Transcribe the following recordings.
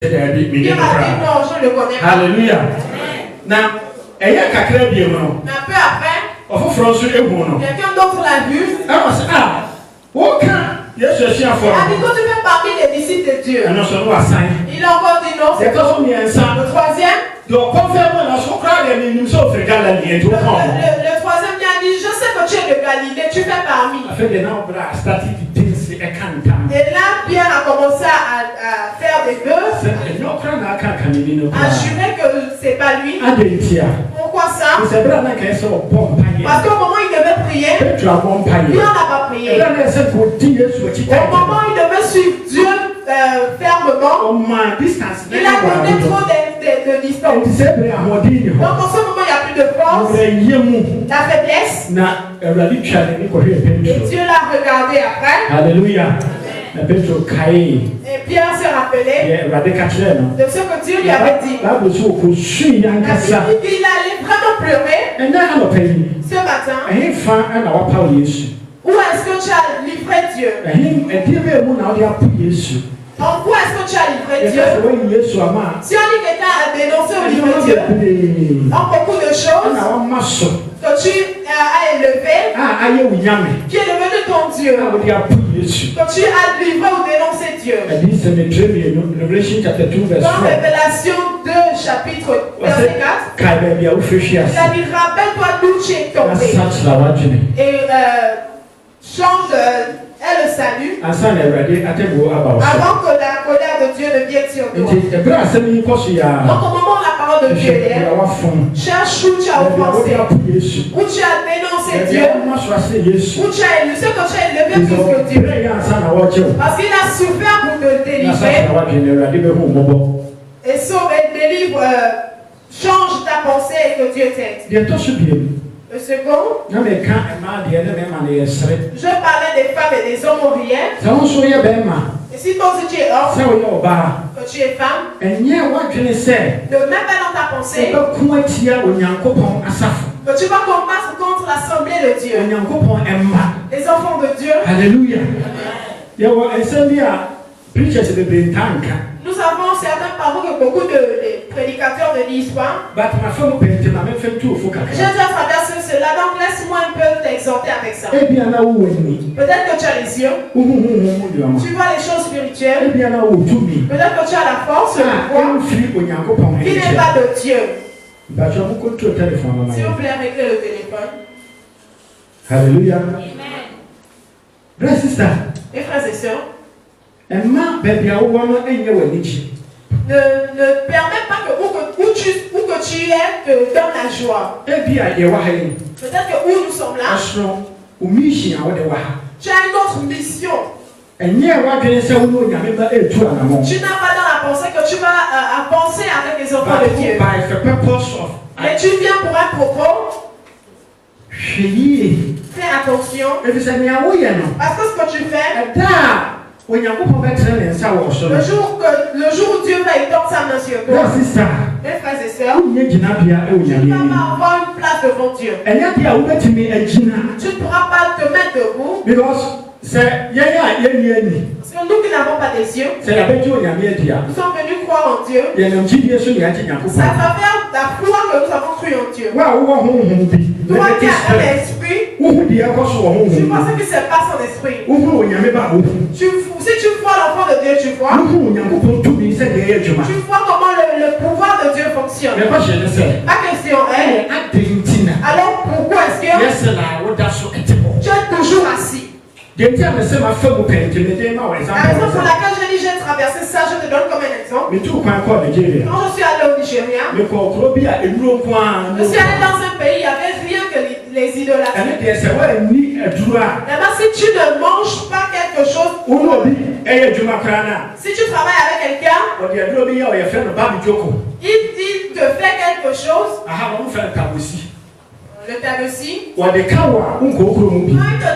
Dieu m'a dit non, je le connais pas. Alléluia. Now, et ya kakra bi mo. Mais un peu après, quelqu'un d'autre l'a vu. Il a dit que tu fais partie des disciples de Dieu. Il a encore dit non, c'est le troisième. Le troisième vient dit, je sais que tu es de Galilée, tu fais parmi. Et là, Pierre a commencé à faire des vœux, à jurer que c'est pas lui. Pourquoi ça? Parce qu'au moment où il devait prier, Pierre n'a pas prié. Au moment où il devait suivre Dieu fermement, il a donné trop de distance. Donc en ce moment, il n'y a plus de force, la faiblesse. Et Dieu l'a regardé après. Alléluia. Et Pierre s'est rappelé de ce que Dieu lui avait dit. Il allait vraiment pleurer ce matin. Où est-ce que tu as livré Dieu? En quoi est-ce que tu as livré Dieu? Si on dit que tu as dénoncé ou livré Dieu, en beaucoup de choses que tu as élevé, qui est devenu ton Dieu, que tu as livré ou dénoncé Dieu. Dans Révélation 2, chapitre verset 4, il a dit, rappelle-toi d'où tu es tombé. Et change est le salut avant que la colère de Dieu ne vienne sur nous. Donc au moment où la parole de Dieu est, cherche où tu as offensé, où tu as dénoncé Dieu, où tu as élevé ce que tu as élevé plus que Dieu. Parce qu'il a souffert pour te délivrer. Et sauve et délivre, change ta pensée et que Dieu t'aide. Le second, je parlais des femmes et des hommes ouvriers. Et si toi aussi tu es homme, que tu es femme, ne mets pas dans ta pensée que tu vas combattre contre l'assemblée de Dieu, les enfants de Dieu. Alléluia. Nous avons certains parents que beaucoup de prédicateurs de l'histoire. J'ai déjà traversé cela, donc laisse-moi un peu t'exhorter avec ça. Peut-être que tu as les yeux, tu vois les choses spirituelles, peut-être que tu as la force, le pouvoir, qui n'est pas de Dieu. S'il vous plaît, réglez le téléphone. Alléluia. Mes frères et sœurs, ne permets pas que où que tu es te donne la joie. Peut-être que où nous sommes là, tu as une autre mission. Tu n'as pas dans la pensée que tu vas avancer avec les enfants de Dieu. Mais tu viens pour un propos. Fais attention. Parce que ce que tu fais, le jour où Dieu va étendre sa main sur toi, mes frères et sœurs, tu ne vas pas avoir une place devant Dieu. Tu ne pourras pas te mettre debout. Parce que nous qui n'avons pas des yeux, nous sommes venus croire en Dieu. C'est à travers la foi que nous avons cru en Dieu. Toi qui as un esprit, tu vois ce qui se passe en esprit. Si tu vois l'enfant de Dieu, tu vois. Tu vois comment le pouvoir de Dieu fonctionne. Ma question est, alors pourquoi est-ce que tu es toujours assis? La raison pour laquelle je dis j'ai traversé ça, je te donne comme un exemple. Quand je suis allé au Nigeria, je suis allé dans un pays, il n'y avait rien que les idolâtries. Là-bas, si tu ne manges pas quelque chose, si tu travailles avec quelqu'un, il te fait quelque chose. Le tabac-ci. Quand il te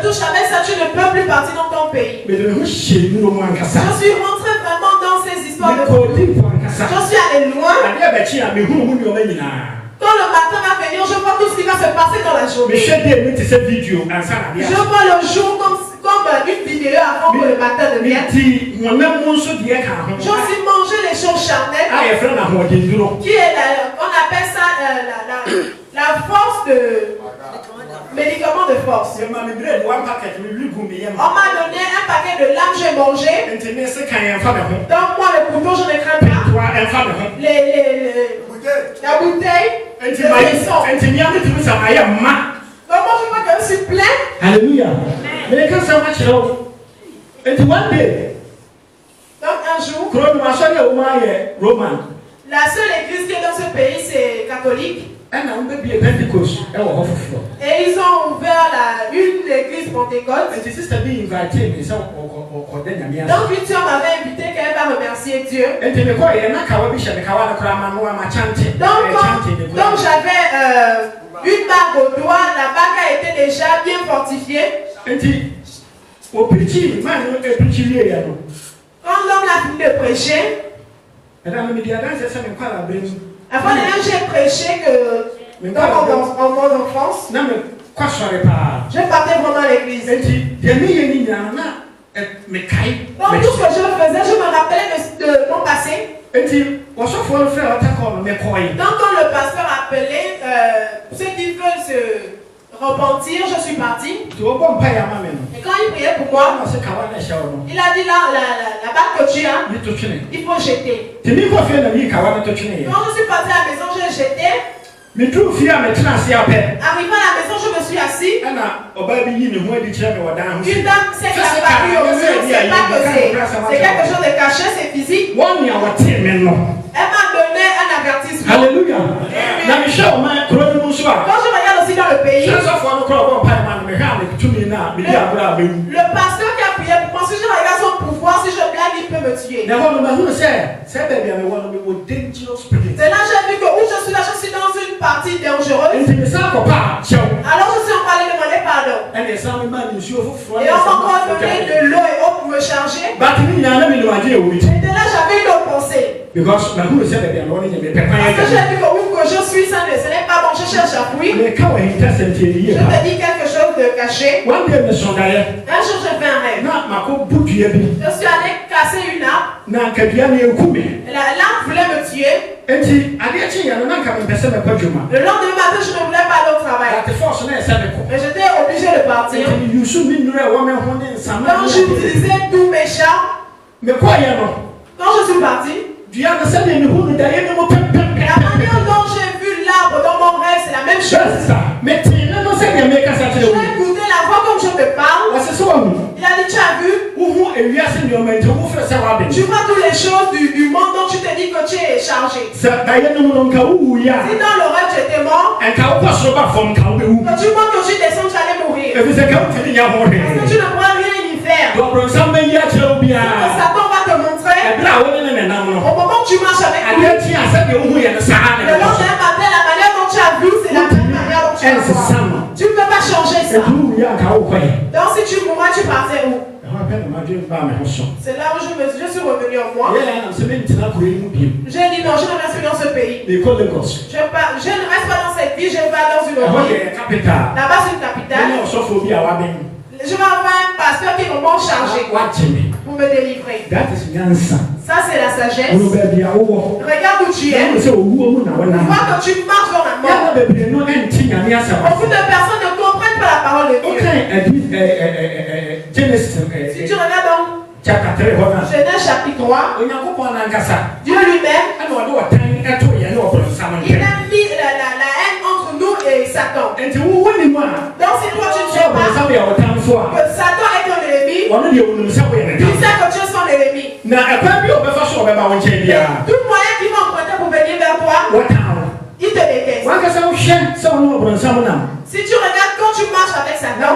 touche avec ça, tu ne peux plus partir dans ton pays. Je suis rentré vraiment dans ces histoires de folie. Je suis allé loin. Quand le matin va venir, je vois tout ce qui va se passer dans la journée. Je vois le jour comme une vidéo avant que le matin ne vienne. J'ai aussi mangé les choses charnelles. Qui est on appelle ça la force de... médicament de force. On m'a donné un paquet de lames, j'ai mangé. Donc moi le couteau, je ne crains pas. La bouteille. Donc moi je vois que je suis plein. Alléluia. Mais quand ça marche là, et one day. Donc un jour. La seule église qui est dans ce pays, c'est catholique. Et ils ont ouvert une église pentecôte. Donc une soeur m'avait invité qu'elle va remercier Dieu. Donc j'avais une bague au doigt. La bague a été déjà bien fortifiée. Quand l'homme a fini de prêcher, avant j'ai prêché que dans mon enfance, je partais vraiment à l'église. Donc tout ce que je faisais, je me rappelais de mon passé. Donc quand le pasteur appelait ceux qui veulent se repentir, je suis parti. Et quand il priait pour moi, il a dit là, la bague que tu as, il faut jeter. Quand je suis parti à la maison, j'ai jeté. Arrivé à la maison, je me suis assis. Une dame s'est apparue au mur, c'est pas que c'est quelque chose de caché, c'est physique. Elle m'a donné un avertissement. Alléluia. Quand je regarde aussi dans le pays, le pasteur qui a prié pour moi, si je regarde son pouvoir, si je blague, il peut me tuer. C'est là que j'ai vu que où je suis là, je suis dans une partie dangereuse. Alors je suis en train de demander pardon. Et on m'a encore donné de l'eau et eau pour me charger. Et de là, j'avais une autre pensée. Parce que j'ai vu que où que je suis, ce n'est pas bon, je cherche à fuir. Je te dis quelque chose de caché. Un jour, j'ai fait un rêve. Je suis allé casser une arbre. L'arbre voulait me tuer. Le lendemain matin, je ne voulais pas aller au travail. Mais j'étais obligé de partir. Donc j'utilisais tous mes chats. Quand je suis parti, la manière dont j'ai vu l'arbre dans mon rêve, c'est la même chose. Je l'ai écouté la voix comme je te parle. Il a dit, tu as vu? Tu vois toutes les choses du monde dont tu te dis que tu es chargé. Si dans le rêve tu étais mort, quand tu vois que tu descends, tu allais mourir. Parce que tu ne pourras rien y faire. Satan va te montrer. Au moment où tu marches avec lui, le lendemain matin, la manière dont tu as vu, c'est la même manière dont tu as vu. Tu ne peux pas changer ça. Donc si tu mourrais, tu partais où? C'est là où je suis revenu en moi. J'ai dit non, je ne reste plus dans ce pays. Je ne reste pas dans cette vie, je vais dans une autre ville. Là-bas, c'est une capitale. Je vais avoir un pasteur qui est vraiment chargé pour me délivrer. Ça, c'est la sagesse. Regarde où tu es. Tu vois que tu marches dans la mort. Beaucoup de personnes ne comprennent pas la parole de Dieu. Si tu regardes dans Genèse chapitre 3, Dieu lui-même, il a mis la haine entre nous et Satan. Donc si toi tu ne sais pas que Satan est ton ennemi, tu sais que tu es son ennemi. Tout moyen qui va emprunter pour venir vers toi, il te déteste. Si tu regardes quand tu marches avec Satan,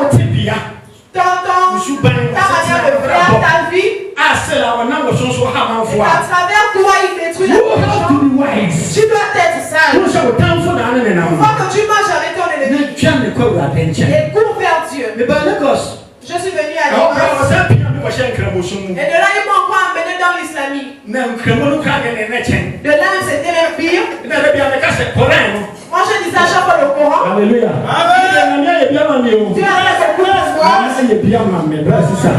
ta manière de faire ta vie, et à travers toi il détruit la vie. Tu dois être sage. Une fois que tu marches avec ton ennemi, et cours vers Dieu. Je suis venu à Lagos. Et de là ils m'ont encore emmené dans l'islamisme. De là c'était même pire. Moi je disais à chaque fois le Coran. Alléluia. Dieu a fait beaucoup de foi. yɛ bia ma me bra sisa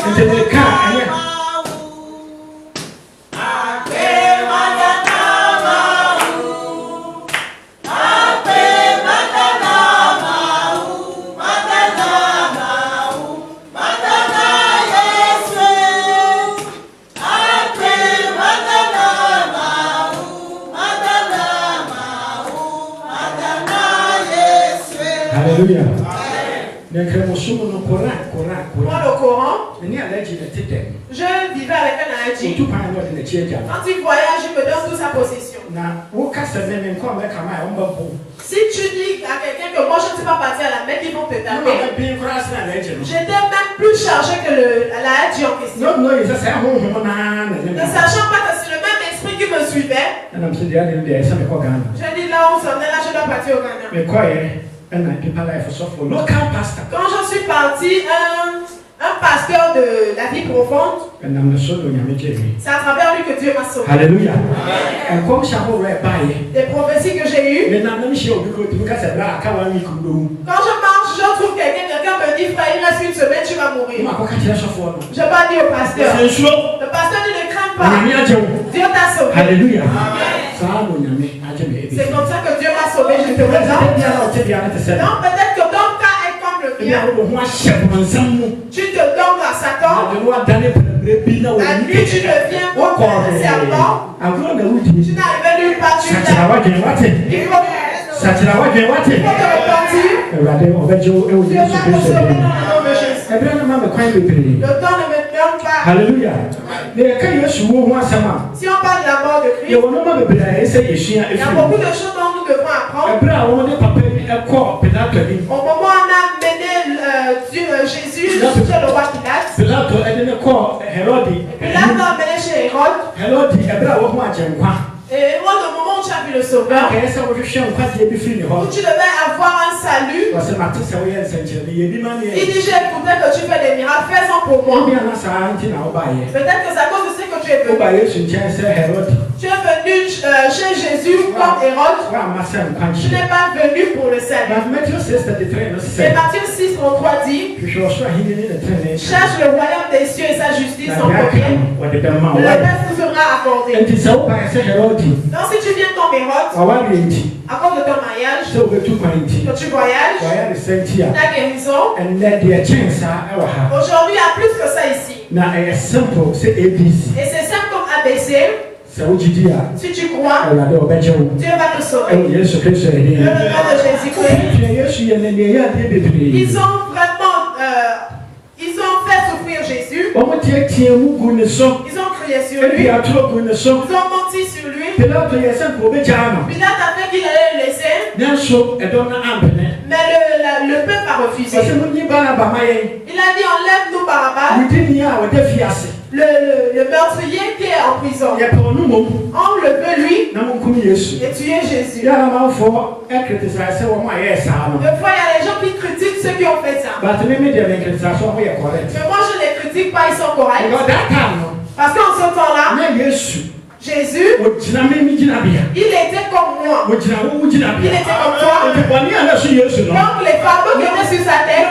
nti ne ka ɛyɛ Hallelujah. Moi, le Coran, je vivais avec un allergie. Quand il voyage, il me donne toute sa possession. Si tu dis à quelqu'un que moi je ne sais pas partir à la Mecque, ils vont te taper. J'étais même plus chargé que l'allergie en question. Ne sachant pas que c'est le même esprit qui me suivait. Je dis là où on s'en est là, je dois partir au Ghana. Quand je suis parti, un pasteur de la vie profonde, c'est à travers lui que Dieu m'a sauvé. Alléluia. Des prophéties que j'ai eues. Quand je marche, je trouve quelqu'un me dit, frère, il reste une semaine, tu vas mourir. Je n'ai pas dit au pasteur. Le pasteur dit, ne crains pas. Dieu t'a sauvé. Alléluia. C'est comme ça que Dieu m'a sauvé, je te présente. Non, peut-être que ton cas est comme le mien. Tu te donnes à Satan. La nuit, tu deviens comme un serpent. Tu n'arrives nulle part, tu t'es. Il faut te repentir. Dieu va te sauver dans le nom de Jésus. Le temps ne me donne pas. Alléluia. Si on parle de la mort de Christ, il y a beaucoup de choses dont nous devons apprendre. Au moment où on a mené Jésus chez le roi Pilate, Pilate l'a mené chez Hérode. Et au moment où tu as vu le Sauveur, où tu devais avoir un salut, il dit, j'ai écouté que tu fais des miracles, fais-en pour moi. Peut-être que c'est à cause de ce que tu es venu. Tu es venu chez Jésus comme Hérode. Tu n'es pas venu pour le salut. Et Matthieu 6:33 dit, cherche le royaume des cieux et sa justice en premier. Le reste vous sera accordé. Donc si tu viens comme Hérode, à cause de ton mariage, que tu voyages, ta guérison, aujourd'hui il y a plus que ça ici. Et c'est simple comme ABC. Si tu crois, Dieu va te sauver. Le nom de Jésus-Christ. Ils ont vraiment fait souffrir Jésus. Ils ont crié sur lui. Ils ont menti sur lui. Pilate a fait qu'il allait le laisser. Mais le peuple a refusé. Il a dit, enlève-nous Barabbas. Le meurtrier qui est en prison. Enlève lui et tuer Jésus. Des fois, il y a les gens qui critiquent ceux qui ont fait ça. Mais moi, je ne les critique pas, ils sont corrects. Parce qu'en ce temps-là, Jésus, il était comme moi. Il était comme toi. Donc les fardeaux qui étaient sur sa tête,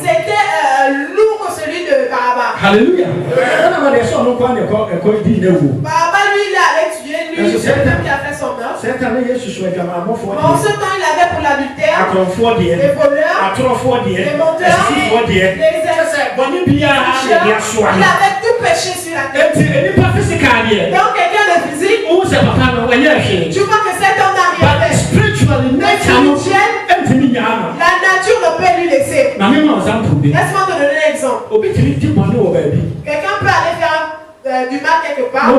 c'était lourd que celui de Barabbas. Alléluia. Barabbas, lui, il allait tuer, lui, c'est le qui a fait son meurtre. En ce temps, il avait pour l'adultère, les voleurs, les menteurs, les il avait tout péché sur la tête. Donc quelqu'un de physique, tu vois que cet homme n'a rien fait. Mais spirituel, la nature ne peut lui laisser. Laisse-moi te donner un exemple. Quelqu'un peut aller faire du mal quelque part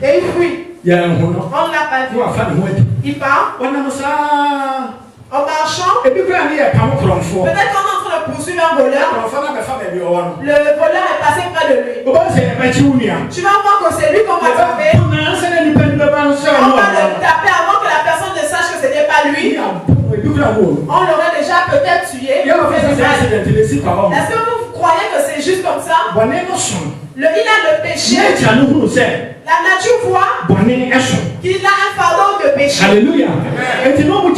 et il fuit. On ne l'a pas vu. Il part. En marchant, peut-être qu'on est en train de poursuivre un voleur. Le voleur est passé près de lui. Tu vas voir que c'est lui qu'on va taper. On va le taper avant que la personne ne sache que ce n'était pas lui. On l'aurait déjà peut-être tué. Est-ce que vous croyez que c'est juste comme ça? Il a le péché. La nature voit qu'il a un fardeau de péché. Alléluia. Donc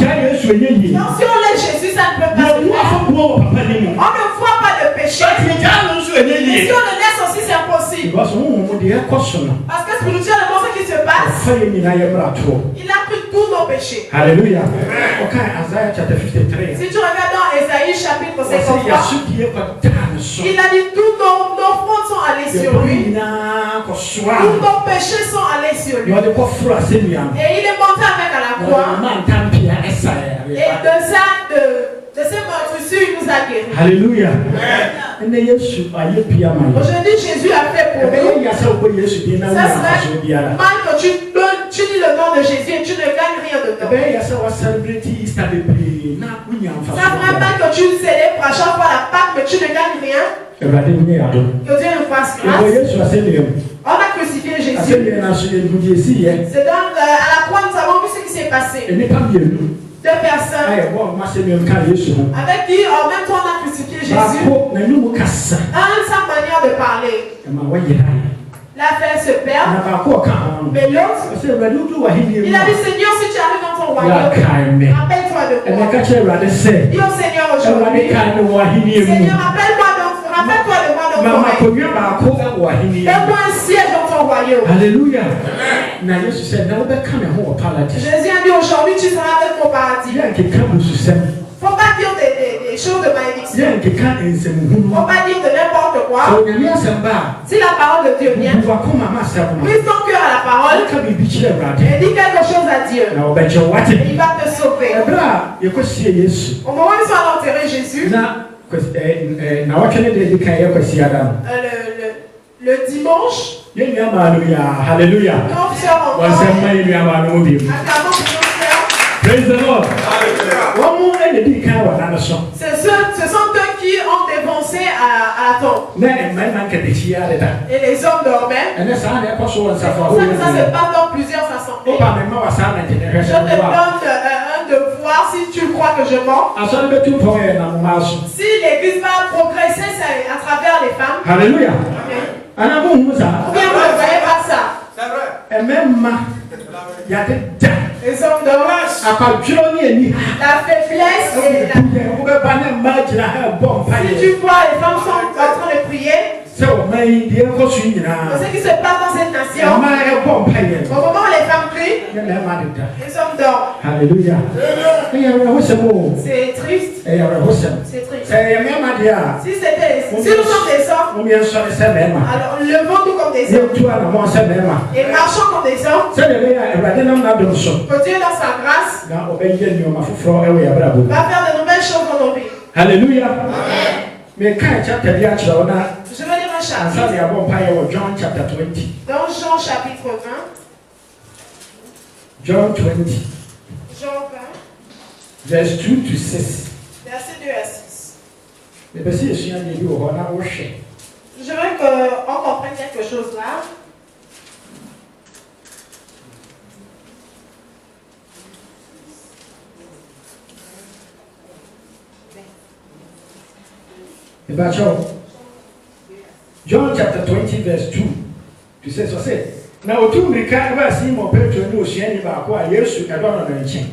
si on laisse Jésus, ça ne peut pas se faire. On ne voit Et si on le laisse aussi, c'est impossible. Parce que spirituellement, ce qui se passe, il a pris tous nos péchés. Alléluia. Si tu regardes dans Ésaïe chapitre 53, il a dit tous nos fautes sont allées sur lui. Tous nos péchés sont allés sur lui. Et il est monté avec à la croix. Et de ces meurtrissures, il nous a guéris. Alléluia. Aujourd'hui, Jésus a fait pour nous. Ça serait mal que tu dis le nom de Jésus et tu ne gagnes rien dedans. Ça serait mal que tu célèbres à chaque fois la Pâque, mais tu ne gagnes rien. Que Dieu nous fasse grâce. On a crucifié Jésus. C'est donc à la croix, nous avons vu ce qui s'est passé. Deux personnes avec qui en même temps on a crucifié Jésus. Un, sa manière de parler l'a fait se perdre. Mais l'autre, il a dit Seigneur, si tu arrives dans ton royaume, rappelle-toi de moi. Dis au Seigneur aujourd'hui, Seigneur, rappelle-toi de moi dans ton royaume. Donne-moi un siège dans ton royaume. Alléluia. Jésus a dit aujourd'hui tu seras avec mon paradis. Il ne faut pas dire des choses de malédiction. Il ne faut pas dire de n'importe quoi. Si la parole de Dieu vient, brise ton cœur à la parole et dis quelque chose à Dieu. Et il va te sauver. Au moment où ils sont allés enterrer Jésus, le dimanche, Alléluia. Praise the Lord. Ce sont eux qui ont dévancé à la tombe. Et les hommes dormaient. C'est pour ça que ça se passe dans plusieurs assemblées. Je te donne un devoir si tu crois que je mens. Si l'église va progresser, c'est à travers les femmes. Alléluia. Ou bien vous ne voyez pas ça. C'est vrai. Et même, il y a des les hommes dorment. La faiblesse et si tu vois les femmes sont en train de prier, ce qui se passe dans cette nation, au moment où les femmes crient, les hommes dorment. Alléluia. C'est triste. C'est triste. Si nous sommes des hommes, alors levons-nous comme des hommes et marchons comme des hommes. Que Dieu dans sa grâce va faire de nouvelles choses dans nos vies. Alléluia. Je veux lire un chapitre. Dans Jean chapitre 20. John 20. Jean 20. Verse 2 to 6. Verset 2 à 6. Je veux qu'on comprenne quelque chose là. John chapter 20 verse 2 to 6. So say, now otu mrika eba si mo Petro ni osuani ba ko a Yesu edo no nchen.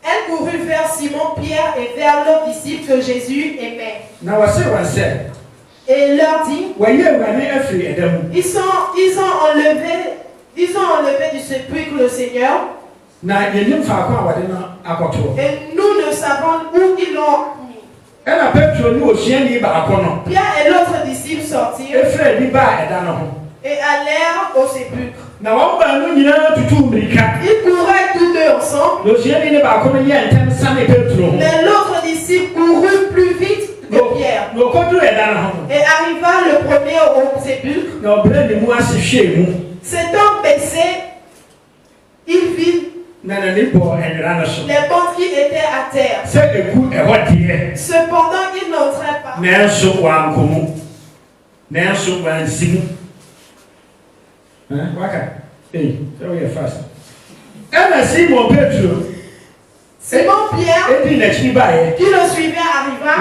Elle courut vers Simon Pierre et vers l'autre disciple que Jésus aimait. Now I say, et leur dit, ils ont enlevé du sépulcre le Seigneur. Et nous ne savons où ils l'ont mis. Pierre et l'autre disciple sortirent et allèrent au sépulcre. Ils couraient tous deux ensemble. Mais l'autre disciple courut plus vite que Pierre et arriva le premier au sépulcre. S'étant baissé, il vit les portes qui étaient à terre. Cependant, il n'entrait pas. Simon Pierre, qui le suivait, arriva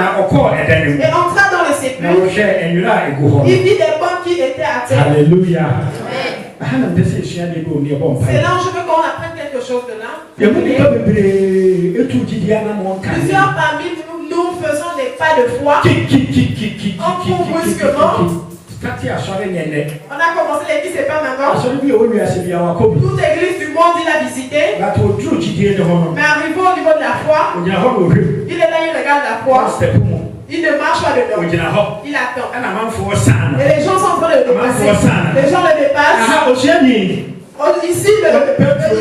et entra dans le sépulcre. Il vit des portes qui étaient à terre. Alléluia. C'est là où je veux qu'on apprenne quelque chose de là. Plusieurs parmi nous faisons des pas de foi, on court brusquement. On a commencé l'église, c'est pas maintenant. Toute église du monde, il a visité. Mais arrivé au niveau de la foi, il est là, il regarde la foi. Il ne marche pas dedans. Il attend. Et les gens sont en train de le dépasser. Les gens le dépassent. Ici, le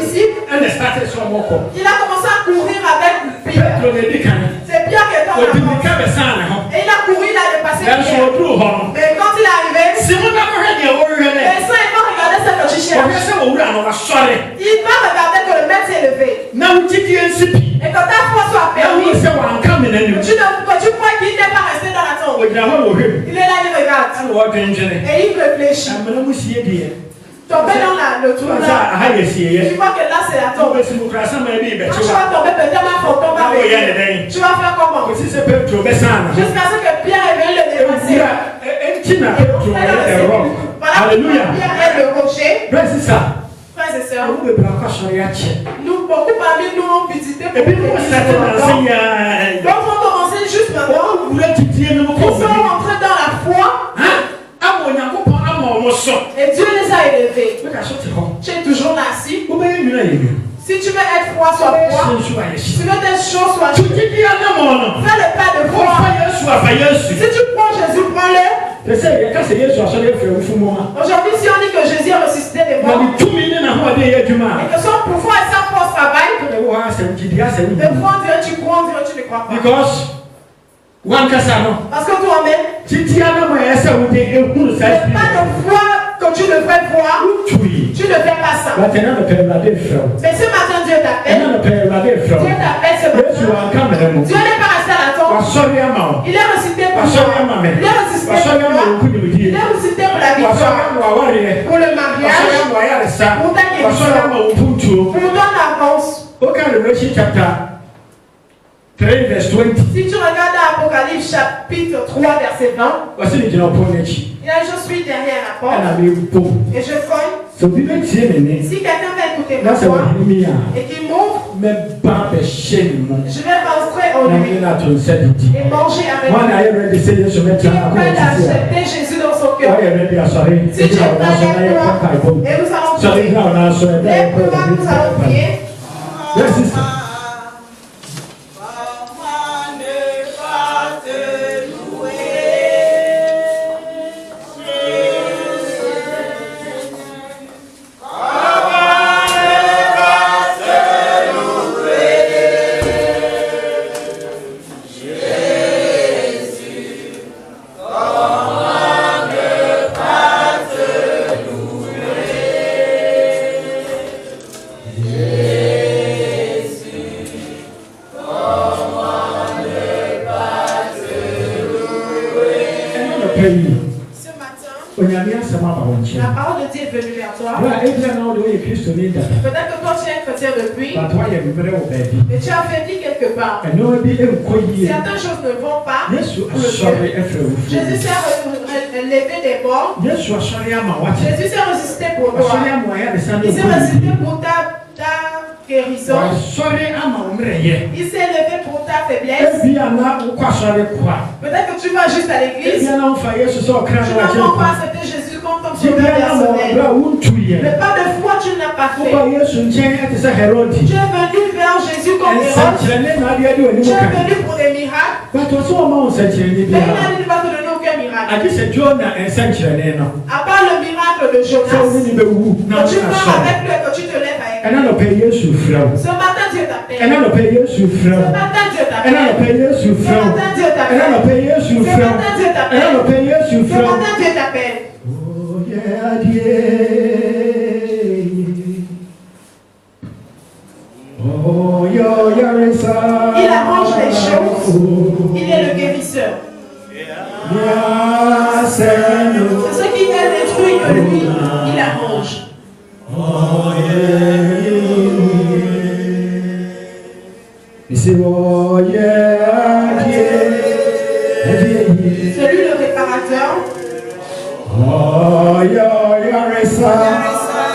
disciple, il a commencé à courir avec Pierre. C'est Pierre qui est en avant. Et il a couru, il a dépassé Pierre. Mais quand il est arrivé, les saints vont regarder ce que tu cherches. Il va regarder que le maître s'est levé. Et quand ta foi soit permise, tu crois qu'il n'est pas resté dans la tombe. Il est là, il regarde. Et il réfléchit. Tomber dans le trou là. Tu vois que là c'est la tombe. Quand tu vas tomber, peut-être un fantôme va venir. Tu vas faire comment? Jusqu'à ce que Pierre vienne le dépasser. Alléluia. Pierre est le rocher. Frères et sœurs, nous, beaucoup parmi nous ont visité. Donc on commençait juste maintenant. Ils sont rentrés dans la foi. Et Dieu les a élevés. Tu es toujours là assis. Si tu veux être froid, sois froid. Si tu veux être chaud, sois chaud. Fais le pas de foi. Si tu prends Jésus, prends-le. Aujourd'hui, si on dit que Jésus a ressuscité des morts, et que son pouvoir et sa force travaillent, des fois on dirait tu crois, on dirait tu ne crois pas. Parce que toi-même, c'est pas de foi que tu devrais voir, tu ne fais pas ça. Mais ce matin, Dieu t'appelle. Dieu t'appelle ce matin. Dieu n'est pas resté à la tombe. Il est ressuscité pour toi. Il est ressuscité pour toi. Il est ressusté pour la victoire, pour le mariage, pour ta guérison, pour ton avance. 3 verse 20. Si tu regardes Apocalypse chapitre 3 verset 20, je suis derrière la porte et je cogne. Si quelqu'un va écouter ma voix et qu'il m'ouvre, je vais rentrer en lui et manger avec lui. Qui est prêt d'accepter Jésus dans son cœur? Si tu es prêt, lève-toi et nous allons prier. Lève-toi, nous allons prier. La parole de Dieu est venue vers toi. Peut-être que toi tu es chrétien depuis, mais tu as faibli quelque part. Certaines choses ne vont pas. Jésus s'est levé des morts. Jésus s'est ressuscité pour toi. Il s'est ressuscité pour ta guérison. Il s'est levé pour ta faiblesse. Peut-être que tu vas juste à l'église. Tu n'as pas accepté Jésus comme ton sauveur personnel. Mais pas de foi tu n'as pas fait. Tu es venu vers Jésus comme Hérode. Tu es venu pour des miracles. Mais il ne va te donner aucun miracle. À part le miracle de Jonas. Quand tu pars avec lui et que tu te lèves avec lui. Ce matin Dieu t'appelle. Ce matin Dieu t'appelle. Ce matin Dieu t'appelle. Ce matin Dieu t'appelle. Ce matin Dieu t'appelle. Il arrange les choses. Il est le guérisseur. C'est ce qui est détruit que lui, il arrange. Celui le réparateur.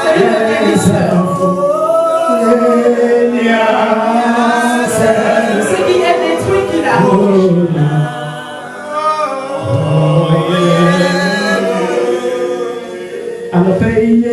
Celui le guérisseur. Ce qui est détruit qu'il arrange. anɔpɛ yi